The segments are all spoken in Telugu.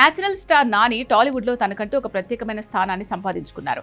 నేచురల్ స్టార్ నాని టాలీవుడ్ లో తనకంటూ ఒక ప్రత్యేకమైన స్థానాన్ని సంపాదించుకున్నారు.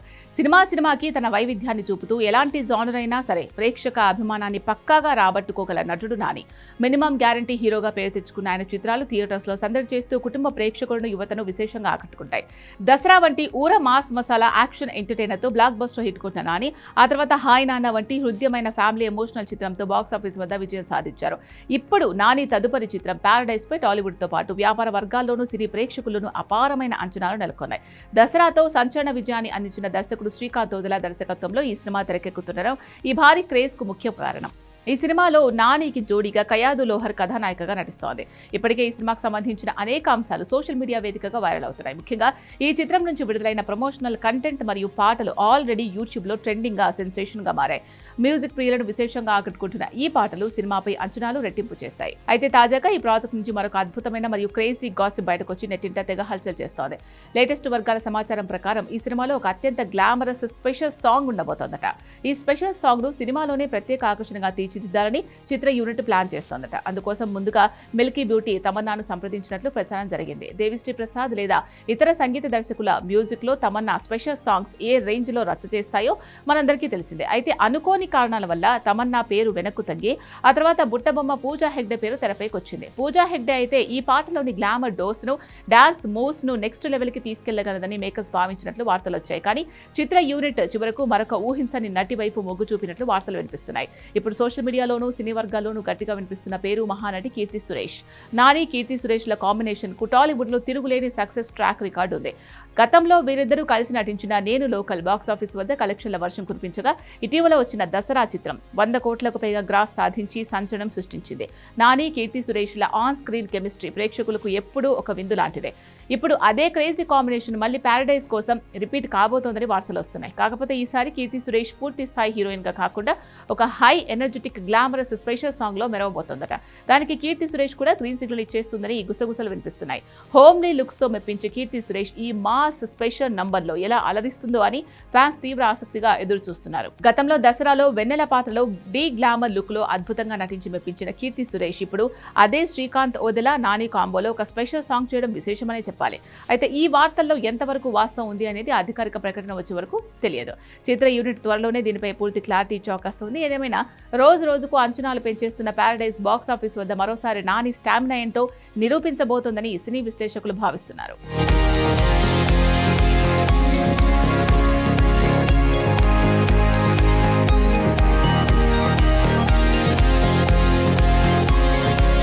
సినిమాకి తన వైవిధ్యాన్ని చూపుతూ ఎలాంటి జానర్ అయినా సరే ప్రేక్షక అభిమానాన్ని పక్కాగా రాబట్టుకోగల నటుడు నాని. మినిమం గ్యారంటీ హీరోగా పేరు తెచ్చుకున్న ఆయన చిత్రాలు థియేటర్స్ లో సందడి చేస్తూ కుటుంబ ప్రేక్షకులను యువతను విశేషంగా ఆకట్టుకుంటాయి. దసరా వంటి ఊర మాస్ మసాలా యాక్షన్ ఎంటర్టైనర్ తో బ్లాక్ బస్టర్ హిట్ కొట్టిన నాని ఆ తర్వాత హాయ్ నాన్న వంటి హృద్యమైన ఫ్యామిలీ ఎమోషనల్ చిత్రంతో బాక్సాఫీస్ వద్ద విజయం సాధించారు. ఇప్పుడు నాని తదుపరి చిత్రం ప్యారడైజ్ పై టాలీవుడ్ తో పాటు వ్యాపార వర్గాల్లోనూ సినీ ప్రేక్షకులను అపారమైన అంచనాలు నెలకొన్నాయి. దసరాతో సంచలన విజయాన్ని అందించిన దర్శకుడు శ్రీకాంత్ ఓదెలా దర్శకత్వంలో ఈ సినిమా తెరకెక్కుతుండడం ఈ భారీ క్రేజ్ కు ముఖ్య కారణం. ఈ సినిమాలో నానికి జోడీగా కయాదు లోహర్ కథానాయికగా నటిస్తోంది. ఇప్పటికే ఈ సినిమాకు సంబంధించిన అనేక అంశాలు సోషల్ మీడియా వేదికగా వైరల్ అవుతున్నాయి. ముఖ్యంగా ఈ చిత్రం నుంచి విడుదలైన ప్రమోషనల్ కంటెంట్ మరియు పాటలు ఆల్రెడీ యూట్యూబ్ లో ట్రెండింగ్ గా సెన్సేషన్ గా మారాయి. మ్యూజిక్ ప్రియులను విశేషంగా ఆకట్టుకుంటున్న ఈ పాటలు సినిమాపై అంచనాలు రెట్టింపు చేశాయి. అయితే తాజాగా ఈ ప్రాజెక్ట్ నుంచి మరొక అద్భుతమైన మరియు క్రేజీ గాసిప్ బయటకు వచ్చి నెట్టింట తెగ హల్చల్ చేస్తోంది. లేటెస్ట్ వర్గాల సమాచారం ప్రకారం ఈ సినిమాలో ఒక అత్యంత గ్లామరస్ స్పెషల్ సాంగ్ ఉండబోతోందట. ఈ స్పెషల్ సాంగ్ ను సినిమాలోనే ప్రత్యేక ఆకర్షణగా తీర్చిదిద్దాలని చిత్ర యూనిట్ ప్లాన్ చేస్తోందట. అందుకోసం ముందుగా మిల్కీ బ్యూటీ తమన్నాను సంప్రదించినట్లు ప్రచారం జరిగింది. దేవిశ్రీ ప్రసాద్ లేదా ఇతర సంగీత దర్శకుల మ్యూజిక్ లో తమన్నా స్పెషల్ సాంగ్స్ ఏ రేంజ్ లో రచ్చ చేస్తాయో మనందరికీ తెలిసిందే. అయితే అనుకోని కారణాల వల్ల తమన్నా పేరు వెనక్కు తగ్గి ఆ తర్వాత బుట్టబొమ్మ పూజా హెగ్డే పేరు తెరపైకి వచ్చింది. పూజా హెగ్డే అయితే ఈ పాటలోని గ్లామర్ డోస్ ను డాన్స్ మూవ్స్ ను నెక్స్ట్ లెవెల్ కి తీసుకెళ్లగలదని మేకర్స్ భావించినట్లు వార్తలు వచ్చాయి. కానీ చిత్ర యూనిట్ చివరకు మరొక ఊహించని నటి వైపు మొగ్గు చూపినట్లు వార్తలు వినిపిస్తున్నాయి. ఇప్పుడు సోషల్ మీడియాలోనూ సినీ వర్గాల్లోనూ గట్టిగా వినిపిస్తున్న పేరు మహానటి కీర్తి సురేష్. నాని కీర్తి సురేష్ ల కాంబినేషన్ కు టాలీవుడ్ లో తిరుగులేని సక్సెస్ ట్రాక్ రికార్డు ఉంది. గతంలో వీరిద్దరూ కలిసి నటించిన నేను లోకల్ బాక్సాఫీస్ వద్ద కలెక్షన్ల వర్షం కురిపించగా ఇటీవల వచ్చిన దసరా చిత్రం 100 కోట్లకు పైగా గ్రాస్ సాధించి సంచలనం సృష్టించింది. నాని కీర్తి సురేష్ ల ఆన్ స్క్రీన్ కెమిస్ట్రీ ప్రేక్షకులకు ఎప్పుడూ ఒక విందు లాంటిదే. ఇప్పుడు అదే క్రేజీ కాంబినేషన్ మళ్ళీ ప్యారడైజ్ కోసం రిపీట్ కాబోతోందని వార్తలు వస్తున్నాయి. కాకపోతే ఈసారి కీర్తి సురేష్ పూర్తి స్థాయి హీరోయిన్ గా కాకుండా ఒక high energetic glamorous special song లో మెరవబోతోందట. దానికి కీర్తి సురేష్ కూడా గ్రీన్ సిగ్నల్ ఇచ్చేస్తుందని ఈ గుసగుసలు వినిపిస్తున్నాయి. హోమ్లీ లుక్స్ తో మెప్పించే కీర్తి సురేష్ ఈ మాస్ స్పెషల్ నంబర్ లో ఎలా అలరిస్తుందో అని ఫ్యాన్స్ తీవ్ర ఆసక్తిగా ఎదురు చూస్తున్నారు. గతంలో దసరాలో వెన్నెల పాత్రలో డీ గ్లామర్ లుక్ లో అద్భుతంగా నటించి మెప్పించిన కీర్తి సురేష్ ఇప్పుడు అదే శ్రీకాంత్ ఓదెలా నాని కాంబోలో ఒక స్పెషల్ సాంగ్ చేయడం విశేషమనే చెప్పాలి. అయితే ఈ వార్తల్లో ఎంతవరకు వాస్తవం ఉంది అనేది అధికారిక ప్రకటన వచ్చే వరకు తెలియదు. చిత్ర యూనిట్ త్వరలోనే దీనిపై పూర్తి క్లారిటీ ఇచ్చే అవకాశం ఉంది. ఏదేమైనా రోజుకు అంచనాలు పెంచేస్తున్న ప్యారడైజ్ బాక్స్ ఆఫీస్ వద్ద మరోసారి నాని స్టామినా ఏంటో నిరూపించబోతోందని సినీ విశ్లేషకులు భావిస్తున్నారు.